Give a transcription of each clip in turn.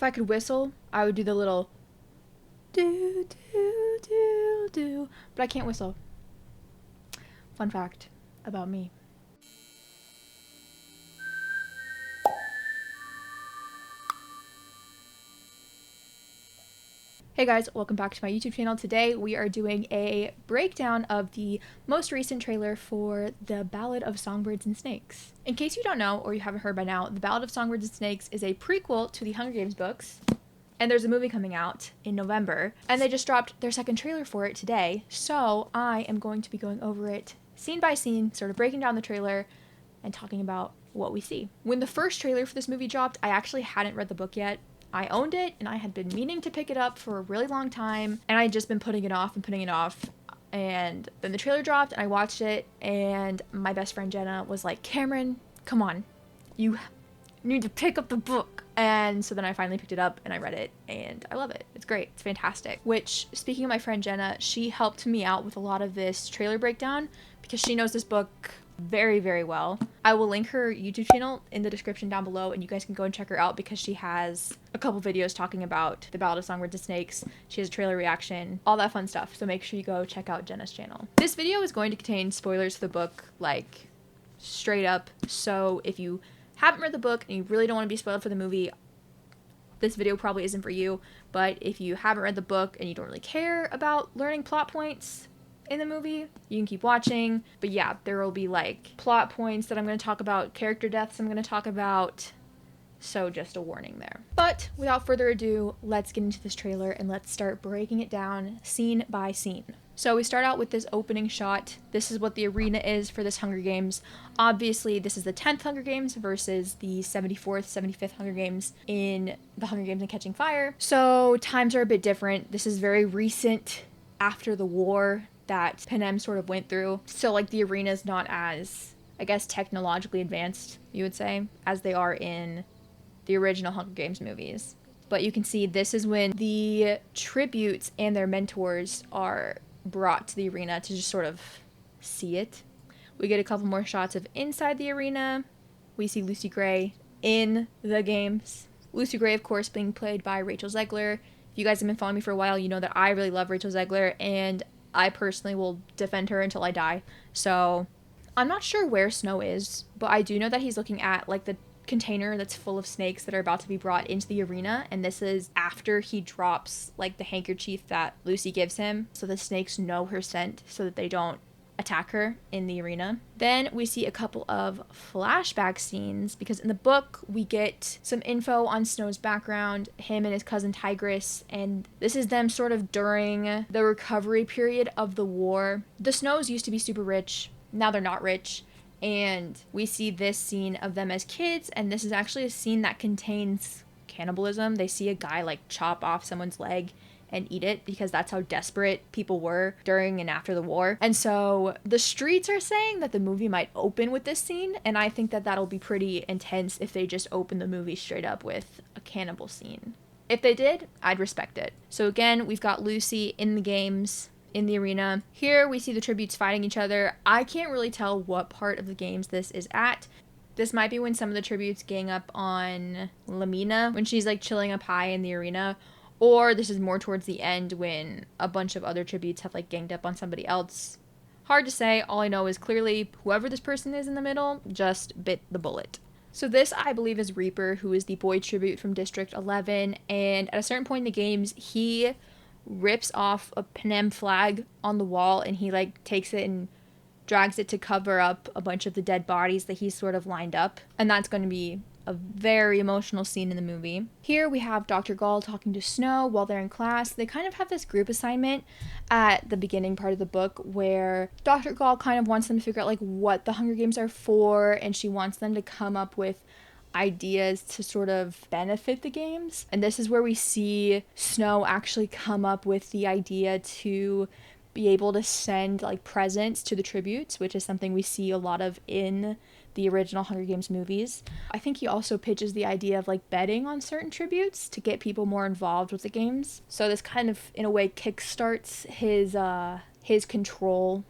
I could whistle, I would do the little do, do, do, do. But I can't whistle. Fun fact about me. Hey guys, welcome back to my YouTube channel. Today we are doing a breakdown of the most recent trailer for the Ballad of Songbirds and Snakes. In case you don't know, or you haven't heard by now, the Ballad of Songbirds and Snakes is a prequel to the Hunger Games books, and there's a movie coming out in November, and they just dropped their second trailer for it today, so I am going to be going over it scene by scene, sort of breaking down the trailer and talking about what we see. When the first trailer for this movie dropped, I actually hadn't read the book yet. I owned it, and I had been meaning to pick it up for a really long time, and I had just been putting it off, and then the trailer dropped, and I watched it, and my best friend Jenna was like, Cameron, come on, you need to pick up the book. And so then I finally picked it up, and I read it, and I love it. It's great. It's fantastic. Which, speaking of my friend Jenna, she helped me out with a lot of this trailer breakdown, because she knows this book very, very well. I will link her YouTube channel in the description down below, and you guys can go and check her out because she has a couple videos talking about the Ballad of Songbirds and Snakes. She has a trailer reaction, all that fun stuff. So make sure you go check out Jenna's channel. This video is going to contain spoilers for the book, like straight up. So if you haven't read the book and you really don't want to be spoiled for the movie, this video probably isn't for you. But if you haven't read the book and you don't really care about learning plot points in the movie, you can keep watching. But yeah, there will be like plot points that I'm going to talk about, character deaths I'm going to talk about, so just a warning there. But without further ado, let's get into this trailer and let's start breaking it down scene by scene. So we start out with this opening shot. This is what the arena is for this Hunger Games. Obviously, this is the 10th Hunger Games versus the 74th, 75th Hunger Games in the Hunger Games and Catching Fire. So times are a bit different. This is very recent after the war that Panem sort of went through. So like the arena is not as, I guess, technologically advanced, you would say, as they are in the original Hunger Games movies. But you can see this is when the tributes and their mentors are brought to the arena to just sort of see it. We get a couple more shots of inside the arena. We see Lucy Gray in the games. Lucy Gray, of course, being played by Rachel Zegler. If you guys have been following me for a while, you know that I really love Rachel Zegler, and I personally will defend her until I die. So I'm not sure where Snow is, but I do know that he's looking at like the container that's full of snakes that are about to be brought into the arena, and this is after he drops like the handkerchief that Lucy gives him, so the snakes know her scent so that they don't attack her in the arena. Then we see a couple of flashback scenes, because in the book we get some info on Snow's background, him and his cousin Tigress, and this is them sort of during the recovery period of the war. The Snows used to be super rich, now they're not rich, and we see this scene of them as kids, and this is actually a scene that contains cannibalism. They see a guy like chop off someone's leg and eat it, because that's how desperate people were during and after the war. And so the streets are saying that the movie might open with this scene, and I think that that'll be pretty intense if they just open the movie straight up with a cannibal scene. If they did, I'd respect it. So again, we've got Lucy in the games, in the arena. Here we see the tributes fighting each other. I can't really tell what part of the games this is at. This might be when some of the tributes gang up on Lamina, when she's like chilling up high in the arena, or this is more towards the end when a bunch of other tributes have like ganged up on somebody else. Hard to say. All I know is clearly whoever this person is in the middle just bit the bullet. So this, I believe, is Reaper, who is the boy tribute from District 11, and at a certain point in the games, he rips off a Panem flag on the wall, and he like takes it and drags it to cover up a bunch of the dead bodies that he's sort of lined up, and that's going to be a very emotional scene in the movie. Here we have Dr. Gaul talking to Snow while they're in class. They kind of have this group assignment at the beginning part of the book where Dr. Gaul kind of wants them to figure out like what the Hunger Games are for, and she wants them to come up with ideas to sort of benefit the games. And this is where we see Snow actually come up with the idea to be able to send like presents to the tributes, which is something we see a lot of in the original Hunger Games movies. I think he also pitches the idea of like betting on certain tributes to get people more involved with the games. So this kind of in a way kickstarts his control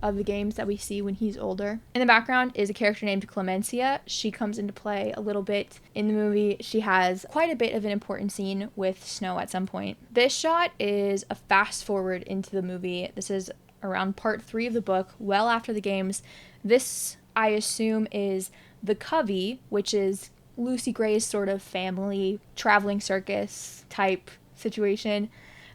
of the games that we see when he's older. In the background is a character named Clemencia. She comes into play a little bit in the movie. She has quite a bit of an important scene with Snow at some point. This shot is a fast forward into the movie. This is around part 3 of the book, well after the games. This, I assume, is the Covey, which is Lucy Gray's sort of family traveling circus type situation.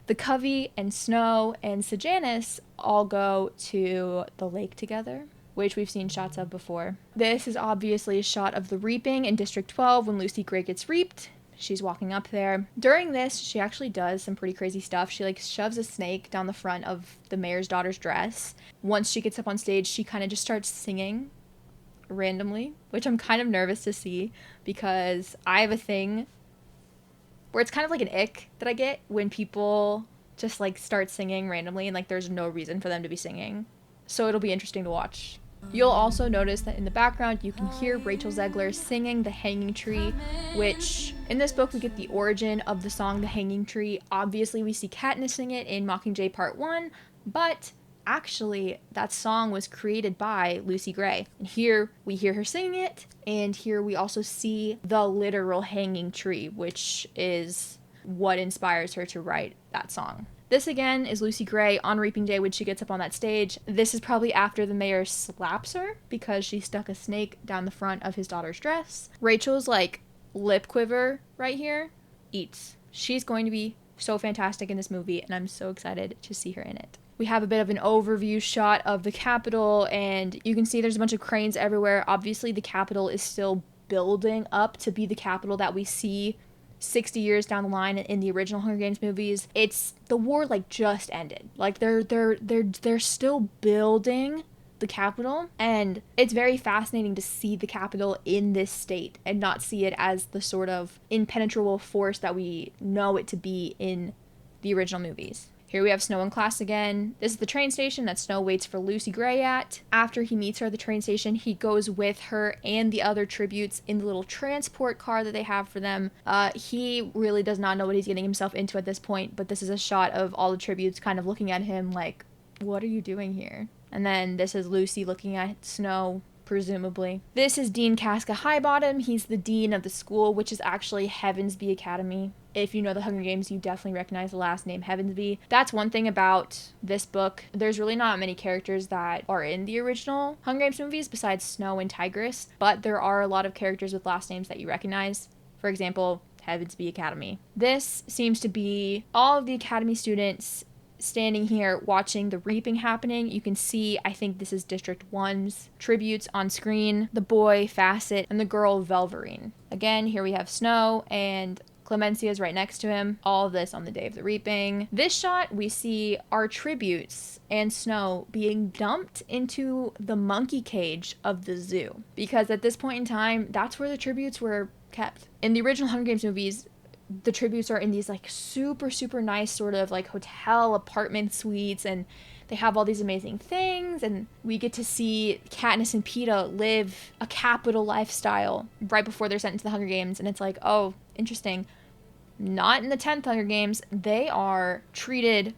The Covey and Snow and Sejanus all go to the lake together, which we've seen shots of before. This is obviously a shot of the reaping in District 12 when Lucy Gray gets reaped. She's walking up there. During this, she actually does some pretty crazy stuff. She shoves a snake down the front of the mayor's daughter's dress. Once she gets up on stage, she kind of just starts singing randomly, which I'm kind of nervous to see because I have a thing where it's kind of like an ick that I get when people just start singing randomly and there's no reason for them to be singing. So it'll be interesting to watch. You'll also notice that in the background you can hear Rachel Zegler singing The Hanging Tree, which in this book we get the origin of the song The Hanging Tree. Obviously we see Katniss sing it in Mockingjay Part 1, but actually that song was created by Lucy Gray. And here we hear her singing it, and here we also see the literal hanging tree, which is what inspires her to write that song. This again is Lucy Gray on Reaping Day when she gets up on that stage. This is probably after the mayor slaps her because she stuck a snake down the front of his daughter's dress. Rachel's lip quiver right here eats. She's going to be so fantastic in this movie, and I'm so excited to see her in it. We have a bit of an overview shot of the Capitol, and you can see there's a bunch of cranes everywhere. Obviously, the Capitol is still building up to be the Capitol that we see 60 years down the line in the original Hunger Games movies. It's the war just ended. They're still building the Capitol, and it's very fascinating to see the Capitol in this state and not see it as the sort of impenetrable force that we know it to be in the original movies. Here we have Snow in class again. This is the train station that Snow waits for Lucy Gray at. After he meets her at the train station, he goes with her and the other tributes in the little transport car that they have for them. He really does not know what he's getting himself into at this point, but this is a shot of all the tributes kind of looking at him what are you doing here? And then this is Lucy looking at Snow, presumably. This is Dean Casca Highbottom. He's the dean of the school, which is actually Heavensby Academy. If you know the Hunger Games, you definitely recognize the last name Heavensby. That's one thing about this book. There's really not many characters that are in the original Hunger Games movies besides Snow and Tigress, but there are a lot of characters with last names that you recognize. For example, Heavensby Academy. This seems to be all of the Academy students standing here watching the reaping happening. You can see, I think this is District 1's tributes on screen. The boy, Facet, and the girl, Velverine. Again, here we have Snow, and Clemencia is right next to him. All of this on the day of the reaping. This shot, we see our tributes and Snow being dumped into the monkey cage of the zoo. Because at this point in time, that's where the tributes were kept. In the original Hunger Games movies, the tributes are in these super, super nice sort of hotel apartment suites, and they have all these amazing things, and we get to see Katniss and Peeta live a capital lifestyle right before they're sent into the Hunger Games, and it's oh, interesting. Not in the 10th Hunger Games. They are treated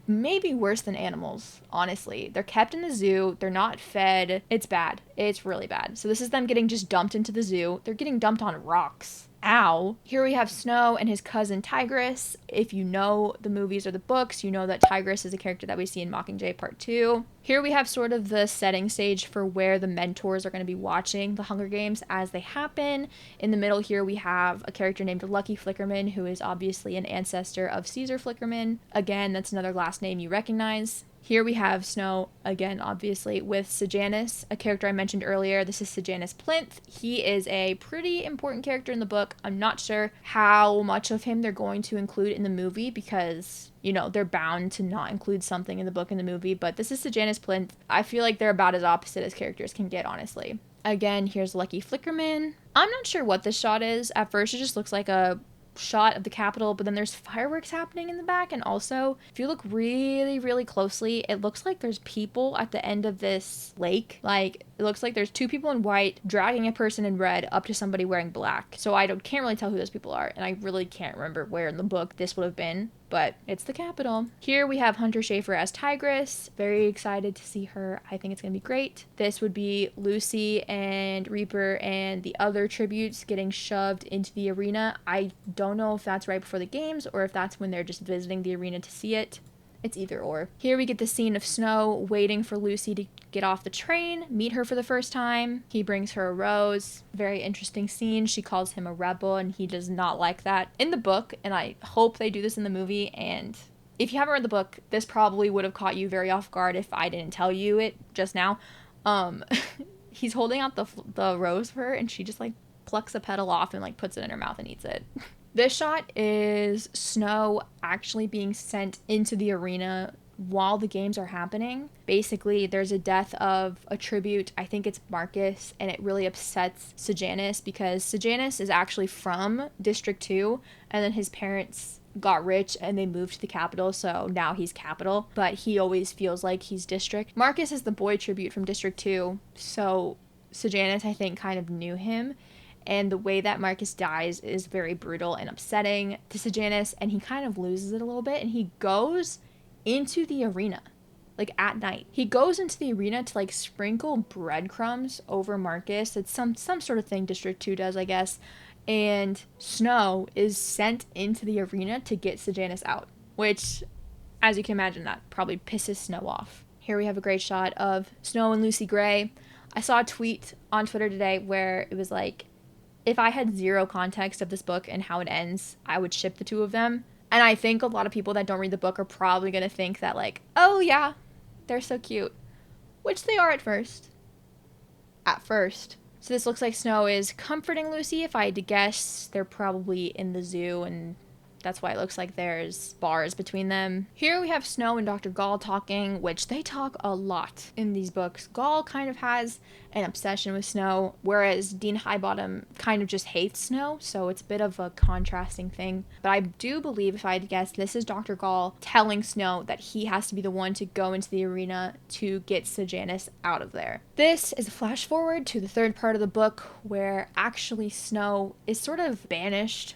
maybe worse than animals, honestly. They're kept in the zoo. They're not fed. It's bad. It's really bad. So this is them getting just dumped into the zoo. They're getting dumped on rocks. Ow. Here we have Snow and his cousin Tigress. If you know the movies or the books, you know that Tigress is a character that we see in Mockingjay Part 2. Here we have sort of the setting stage for where the mentors are going to be watching the Hunger Games as they happen. In the middle here we have a character named Lucky Flickerman, who is obviously an ancestor of Caesar Flickerman. Again, that's another last name you recognize. Here we have Snow, again, obviously, with Sejanus, a character I mentioned earlier. This is Sejanus Plinth. He is a pretty important character in the book. I'm not sure how much of him they're going to include in the movie because, they're bound to not include something in the book and the movie, but this is Sejanus Plinth. I feel like they're about as opposite as characters can get, honestly. Again, here's Lucky Flickerman. I'm not sure what this shot is. At first, it just looks like a shot of the Capitol, but then there's fireworks happening in the back. And also, if you look really, really closely, it looks like there's people at the end of this lake. Like, it looks like there's two people in white dragging a person in red up to somebody wearing black. So can't really tell who those people are, and I really can't remember where in the book this would have been, but it's the Capitol. Here we have Hunter Schafer as Tigress. Very excited to see her. I think it's gonna be great. This would be Lucy and Reaper and the other tributes getting shoved into the arena. I don't know if that's right before the games or if that's when they're just visiting the arena to see it. It's either or. Here we get the scene of Snow waiting for Lucy to get off the train, meet her for the first time. He brings her a rose. Very interesting scene. She calls him a rebel, and he does not like that in the book, and I hope they do this in the movie. And if you haven't read the book, this probably would have caught you very off guard if I didn't tell you it just now. He's holding out the rose for her, and she just like plucks a petal off and like puts it in her mouth and eats it. This shot is Snow actually being sent into the arena while the games are happening. Basically, there's a death of a tribute. I think it's Marcus, and it really upsets Sejanus because Sejanus is actually from District 2, and then his parents got rich and they moved to the capital, so now he's capital, but he always feels like he's district. Marcus is the boy tribute from District 2, so Sejanus, I think, kind of knew him. And the way that Marcus dies is very brutal and upsetting to Sejanus, and he kind of loses it a little bit, and he goes into the arena, like at night. He goes into the arena to like sprinkle breadcrumbs over Marcus. It's some sort of thing District 2 does, I guess. And Snow is sent into the arena to get Sejanus out, which, as you can imagine, that probably pisses Snow off. Here we have a great shot of Snow and Lucy Gray. I saw a tweet on Twitter today where it was like, if I had zero context of this book and how it ends, I would ship the two of them. And I think a lot of people that don't read the book are probably going to think that like, oh yeah, they're so cute. Which they are at first. So this looks like Snow is comforting Lucy. If I had to guess, they're probably in the zoo, and that's why it looks like there's bars between them. Here we have Snow and Dr. Gaul talking, which they talk a lot in these books. Gaul kind of has an obsession with Snow, whereas Dean Highbottom kind of just hates Snow, so it's a bit of a contrasting thing. But I do believe, if I had to guess, this is Dr. Gaul telling Snow that he has to be the one to go into the arena to get Sejanus out of there. This is a flash forward to the third part of the book, where actually Snow is sort of banished,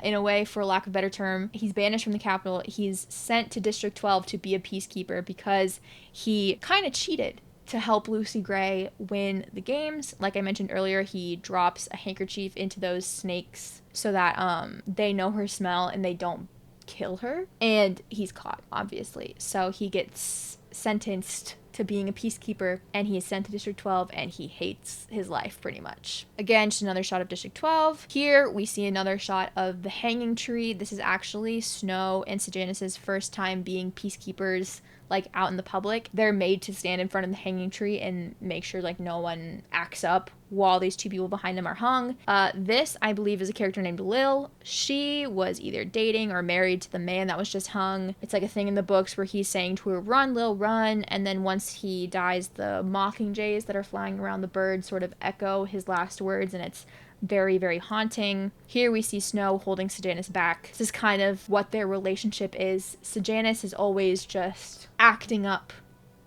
in a way, for lack of a better term. He's banished from the capital. He's sent to District 12 to be a peacekeeper because he kind of cheated to help Lucy Gray win the games. Like I mentioned earlier, he drops a handkerchief into those snakes so that they know her smell and they don't kill her. And he's caught, obviously. So he gets sentenced to being a peacekeeper, and he is sent to District 12, and he hates his life pretty much. Again, just another shot of District 12. Here we see another shot of the hanging tree. This is actually Snow and Sejanus's first time being peacekeepers, like out in the public. They're made to stand in front of the hanging tree and make sure like no one acts up while these two people behind them are hung. This, I believe, is a character named Lil. She was either dating or married to the man that was just hung. It's like a thing in the books where he's saying to her, "Run, Lil, run," and then once he dies, the mockingjays that are flying around the bird sort of echo his last words, and it's very, very haunting. Here we see Snow holding Sejanus back. This is kind of what their relationship is. Sejanus is always just acting up.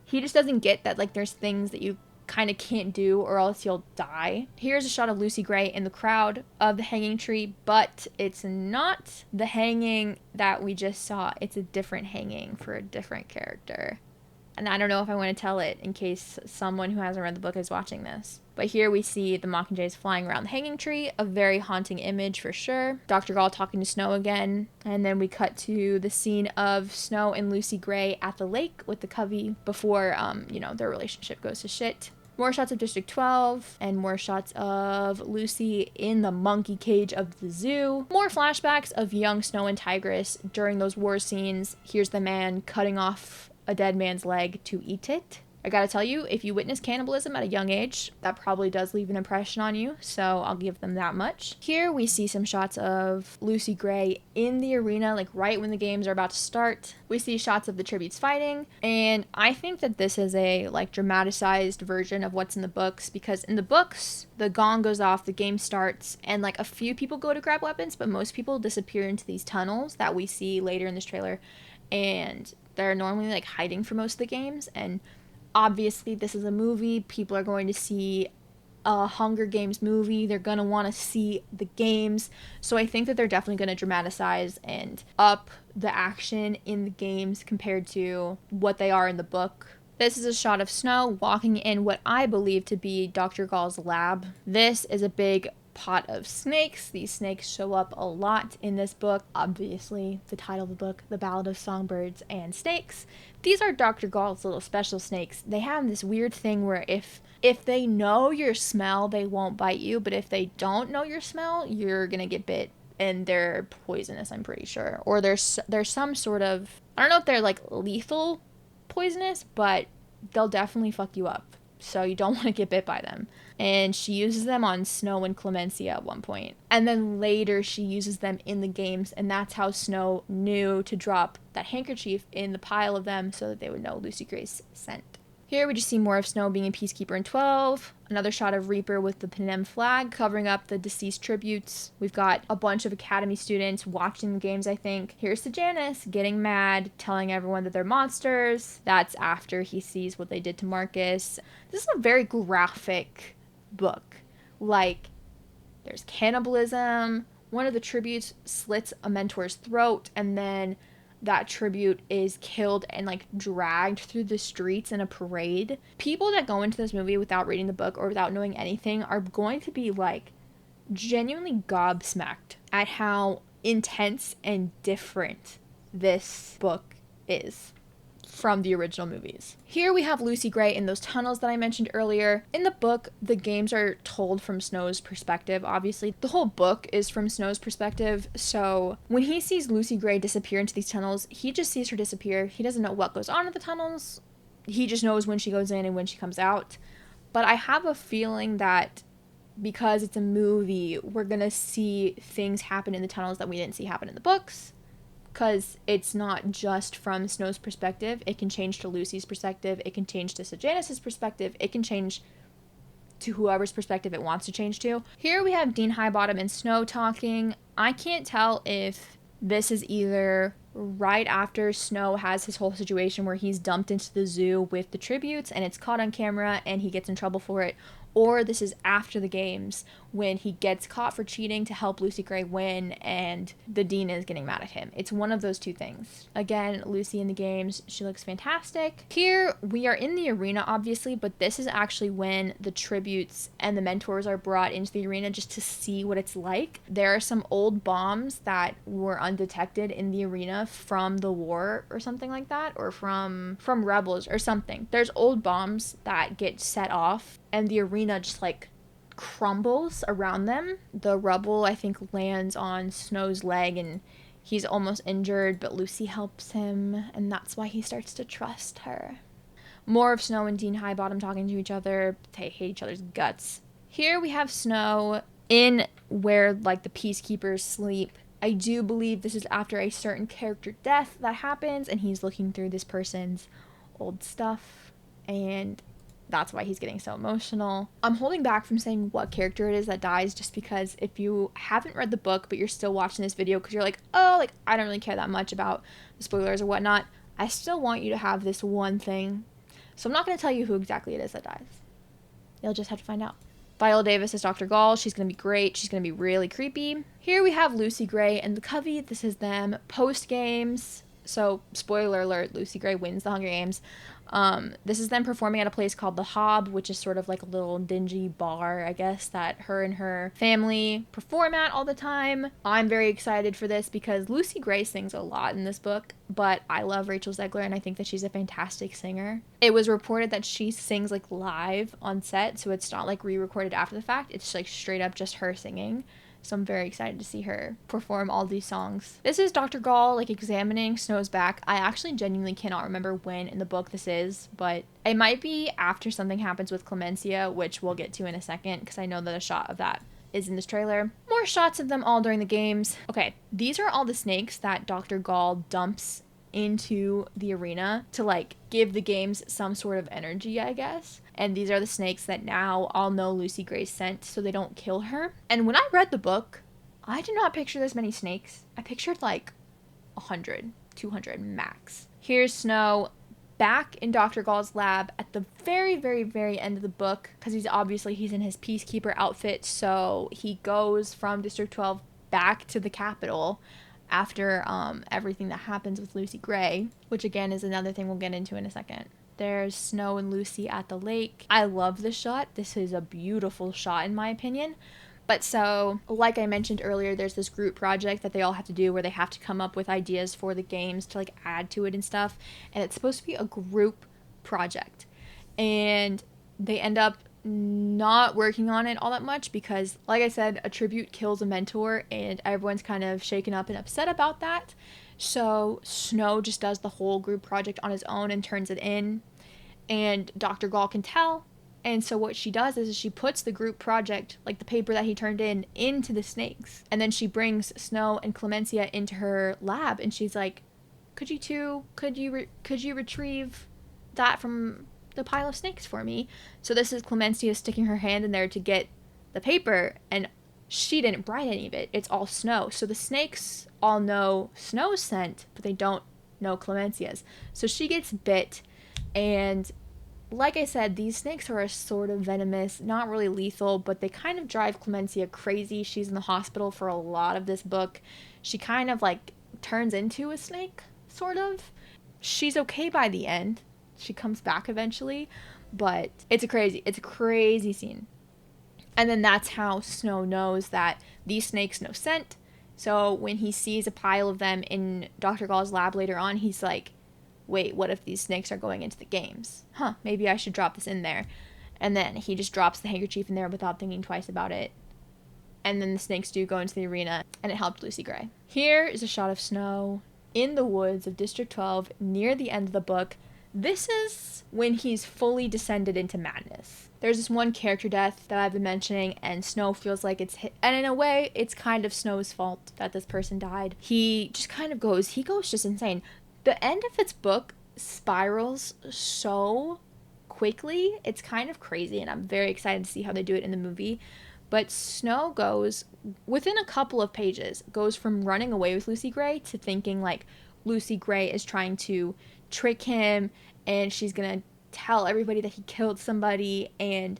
He just doesn't get that like there's things that you kind of can't do or else you'll die. Here's a shot of Lucy Gray in the crowd of the hanging tree, but it's not the hanging that we just saw. It's a different hanging for a different character. And I don't know if I want to tell it in case someone who hasn't read the book is watching this. But here we see the mockingjays flying around the hanging tree, a very haunting image for sure. Dr. Gaul talking to Snow again, and then we cut to the scene of Snow and Lucy Gray at the lake with the covey before, their relationship goes to shit. More shots of District 12, and more shots of Lucy in the monkey cage of the zoo. More flashbacks of young Snow and Tigress during those war scenes. Here's the man cutting off a dead man's leg to eat it. I gotta tell you, if you witness cannibalism at a young age, that probably does leave an impression on you, so I'll give them that much. Here we see some shots of Lucy Gray in the arena, like right when the games are about to start. We see shots of the tributes fighting, and I think that this is a like dramatized version of what's in the books, because in the books, the gong goes off, the game starts, and like a few people go to grab weapons, but most people disappear into these tunnels that we see later in this trailer, and they're normally like hiding for most of the games. And obviously this is a movie, people are going to see a Hunger Games movie, they're gonna want to see the games, so I think that they're definitely going to dramatize and up the action in the games compared to what they are in the book. This is a shot of Snow walking in what I believe to be Dr. Gaul's lab. This is a big pot of snakes. These snakes show up a lot in this book. Obviously, the title of the book, The Ballad of Songbirds and Snakes. These are Dr. Gaul's little special snakes. They have this weird thing where if they know your smell, they won't bite you, but if they don't know your smell, you're gonna get bit. And they're poisonous, I'm pretty sure. Or there's some sort of, I don't know if they're like lethal poisonous, but they'll definitely fuck you up. So you don't want to get bit by them. And she uses them on Snow and Clemencia at one point. And then later she uses them in the games, and that's how Snow knew to drop that handkerchief in the pile of them so that they would know Lucy Gray's scent. Here we just see more of Snow being a peacekeeper in 12. Another shot of Reaper with the Panem flag covering up the deceased tributes. We've got a bunch of Academy students watching the games, I think. Here's Sejanus getting mad, telling everyone that they're monsters. That's after he sees what they did to Marcus. This is a very graphic book. Like, there's cannibalism. One of the tributes slits a mentor's throat, and then that tribute is killed and like dragged through the streets in a parade. People that go into this movie without reading the book or without knowing anything are going to be like genuinely gobsmacked at how intense and different this book is from the original movies. Here we have Lucy Gray in those tunnels that I mentioned earlier. In the book, the games are told from Snow's perspective, obviously. The whole book is from Snow's perspective, so when he sees Lucy Gray disappear into these tunnels, he just sees her disappear. He doesn't know what goes on in the tunnels. He just knows when she goes in and when she comes out. But I have a feeling that because it's a movie, we're gonna see things happen in the tunnels that we didn't see happen in the books. Because it's not just from Snow's perspective. It can change to Lucy's perspective. It can change to Sejanus' perspective. It can change to whoever's perspective it wants to change to. Here we have Dean Highbottom and Snow talking. I can't tell if this is either right after Snow has his whole situation where he's dumped into the zoo with the tributes and it's caught on camera and he gets in trouble for it, or this is after the games when he gets caught for cheating to help Lucy Gray win and the dean is getting mad at him. It's one of those two things. Again, Lucy in the games, she looks fantastic. Here we are in the arena, obviously, but this is actually when the tributes and the mentors are brought into the arena just to see what it's like. There are some old bombs that were undetected in the arena from the war or something like that, or from rebels or something. There's old bombs that get set off and the arena just like crumbles around them. The rubble, I think, lands on Snow's leg and he's almost injured, but Lucy helps him, and that's why he starts to trust her. More of Snow and Dean Highbottom talking to each other. They hate each other's guts. Here we have Snow in where like the Peacekeepers sleep. I do believe this is after a certain character death that happens, and he's looking through this person's old stuff, and that's why he's getting so emotional. I'm holding back from saying what character it is that dies just because if you haven't read the book but you're still watching this video because you're like, oh, like I don't really care that much about the spoilers or whatnot, I still want you to have this one thing. So I'm not going to tell you who exactly it is that dies. You'll just have to find out. Viola Davis is Dr. Gaul. She's going to be great. She's going to be really creepy. Here we have Lucy Gray and the Covey. This is them post-games. So, spoiler alert, Lucy Gray wins the Hunger Games. This is them performing at a place called The Hob, which is sort of like a little dingy bar, I guess, that her and her family perform at all the time. I'm very excited for this because Lucy Gray sings a lot in this book, but I love Rachel Zegler and I think that she's a fantastic singer. It was reported that she sings like live on set, so it's not like re-recorded after the fact. It's like straight up just her singing. So I'm very excited to see her perform all these songs. This is Dr. Gaul, like, examining Snow's back. I actually genuinely cannot remember when in the book this is, but it might be after something happens with Clemencia, which we'll get to in a second, because I know that a shot of that is in this trailer. More shots of them all during the games. Okay, these are all the snakes that Dr. Gaul dumps into the arena to, like, give the games some sort of energy, I guess. And these are the snakes that now all know Lucy Gray's scent, so they don't kill her. And when I read the book, I did not picture this many snakes. I pictured like 100, 200 max. Here's Snow back in Dr. Gaul's lab at the very, very, very end of the book, because he's in his Peacekeeper outfit, so he goes from District 12 back to the Capitol after everything that happens with Lucy Gray, which again is another thing we'll get into in a second. There's Snow and Lucy at the lake. I love this shot. This is a beautiful shot in my opinion. But so, like I mentioned earlier, there's this group project that they all have to do where they have to come up with ideas for the games to, like, add to it and stuff. And it's supposed to be a group project. And they end up not working on it all that much because, like I said, a tribute kills a mentor and everyone's kind of shaken up and upset about that. So Snow just does the whole group project on his own and turns it in, and Dr. Gaul can tell. And so what she does is she puts the group project, like the paper that he turned in, into the snakes. And then she brings Snow and Clemencia into her lab and she's like, could you retrieve that from the pile of snakes for me? So this is Clemencia sticking her hand in there to get the paper, and she didn't write any of it. It's all Snow. So the snakes all know Snow's scent, but they don't know Clemencia's. So she gets bit, and like I said, these snakes are a sort of venomous, not really lethal, but they kind of drive Clemencia crazy. She's in the hospital for a lot of this book. She kind of, like, turns into a snake, sort of. She's okay by the end. She comes back eventually, but it's a crazy scene. And then that's how Snow knows that these snakes know scent. So when he sees a pile of them in Dr. Gaul's lab later on, he's like, wait, what if these snakes are going into the games? Maybe I should drop this in there. And then he just drops the handkerchief in there without thinking twice about it. And then the snakes do go into the arena, and it helped Lucy Gray. Here is a shot of Snow in the woods of District 12 near the end of the book. This is when he's fully descended into madness. There's this one character death that I've been mentioning, and Snow feels like and in a way, it's kind of Snow's fault that this person died. He just kind of goes just insane. The end of its book spirals so quickly, it's kind of crazy, and I'm very excited to see how they do it in the movie. But Snow goes, within a couple of pages, goes from running away with Lucy Gray to thinking, like, Lucy Gray is trying to trick him, and she's gonna tell everybody that he killed somebody, and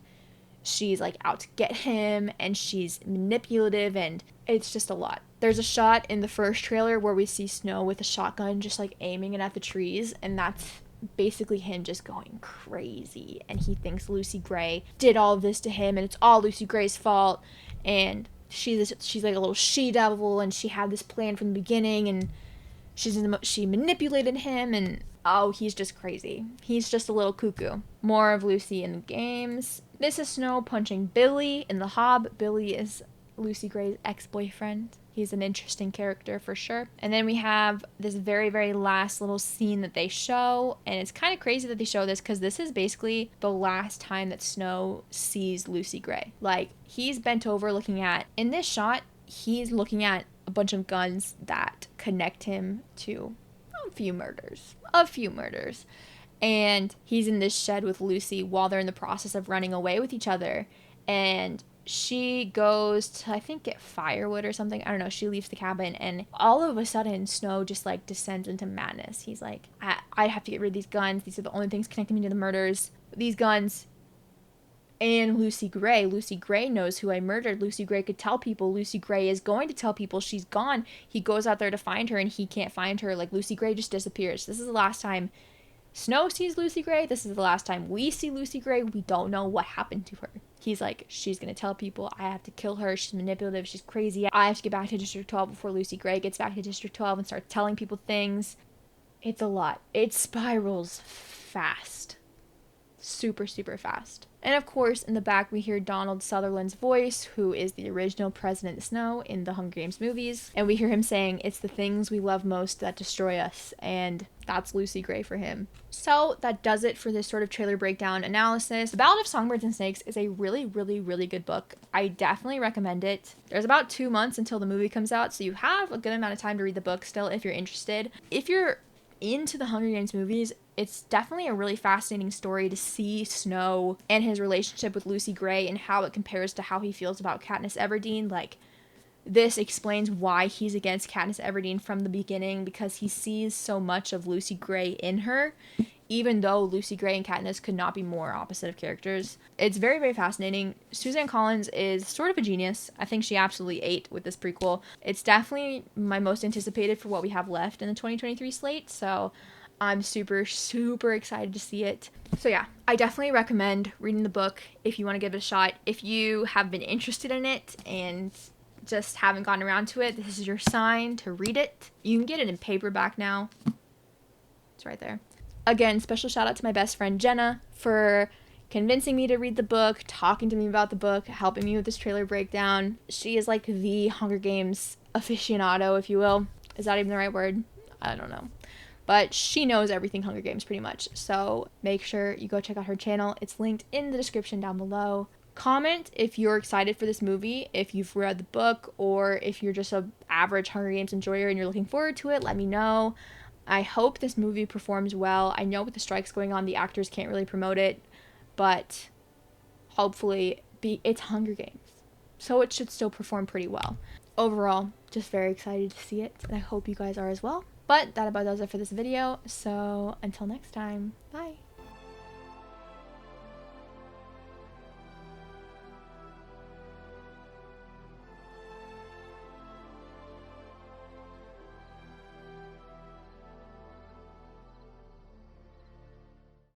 she's, like, out to get him, and she's manipulative, and it's just a lot. There's a shot in the first trailer where we see Snow with a shotgun just, like, aiming it at the trees, and that's basically him just going crazy, and he thinks Lucy Gray did all of this to him, and it's all Lucy Gray's fault, and she's like a little she-devil, and she had this plan from the beginning, and she manipulated him, and oh, he's just crazy. He's just a little cuckoo. More of Lucy in the games. This is Snow punching Billy in the Hob. Billy is Lucy Gray's ex-boyfriend. He's an interesting character for sure. And then we have this very, very last little scene that they show. And it's kind of crazy that they show this because this is basically the last time that Snow sees Lucy Gray. Like, he's bent over looking at, in this shot, he's looking at a bunch of guns that connect him to a few murders. And he's in this shed with Lucy while they're in the process of running away with each other. And she goes to, I think, get firewood or something. I don't know. She leaves the cabin, and all of a sudden, Snow just, like, descends into madness. He's like, I have to get rid of these guns. These are the only things connecting me to the murders. These guns. And Lucy Gray. Lucy Gray knows who I murdered. Lucy Gray could tell people. Lucy Gray is going to tell people she's gone. He goes out there to find her, and he can't find her. Like, Lucy Gray just disappears. This is the last time Snow sees Lucy Gray. This is the last time we see Lucy Gray. We don't know what happened to her. He's like, she's going to tell people. I have to kill her. She's manipulative. She's crazy. I have to get back to District 12 before Lucy Gray gets back to District 12 and starts telling people things. It's a lot. It spirals fast. super, super fast. And of course, in the back, we hear Donald Sutherland's voice, who is the original President Snow in the Hunger Games movies. And we hear him saying, "It's the things we love most that destroy us." And that's Lucy Gray for him. So that does it for this sort of trailer breakdown analysis. The Ballad of Songbirds and Snakes is a really, really, really good book. I definitely recommend it. There's about 2 months until the movie comes out, so you have a good amount of time to read the book still if you're interested. If you're into the Hunger Games movies, it's definitely a really fascinating story to see Snow and his relationship with Lucy Gray and how it compares to how he feels about Katniss Everdeen. Like, this explains why he's against Katniss Everdeen from the beginning, because he sees so much of Lucy Gray in her, even though Lucy Gray and Katniss could not be more opposite of characters. It's very, very fascinating. Suzanne Collins is sort of a genius. I think she absolutely ate with this prequel. It's definitely my most anticipated for what we have left in the 2023 slate, so I'm super, super excited to see it. So yeah, I definitely recommend reading the book if you want to give it a shot. If you have been interested in it and just haven't gotten around to it, this is your sign to read it. You can get it in paperback now. It's right there. Again, special shout out to my best friend Jenna for convincing me to read the book, talking to me about the book, helping me with this trailer breakdown. She is like the Hunger Games aficionado, if you will. Is that even the right word? I don't know. But she knows everything Hunger Games pretty much. So make sure you go check out her channel. It's linked in the description down below. Comment if you're excited for this movie, if you've read the book, or if you're just an average Hunger Games enjoyer and you're looking forward to it, let me know. I hope this movie performs well. I know with the strikes going on, the actors can't really promote it, but hopefully it's Hunger Games, so it should still perform pretty well. Overall, just very excited to see it, and I hope you guys are as well. But that about does it for this video, so until next time, bye!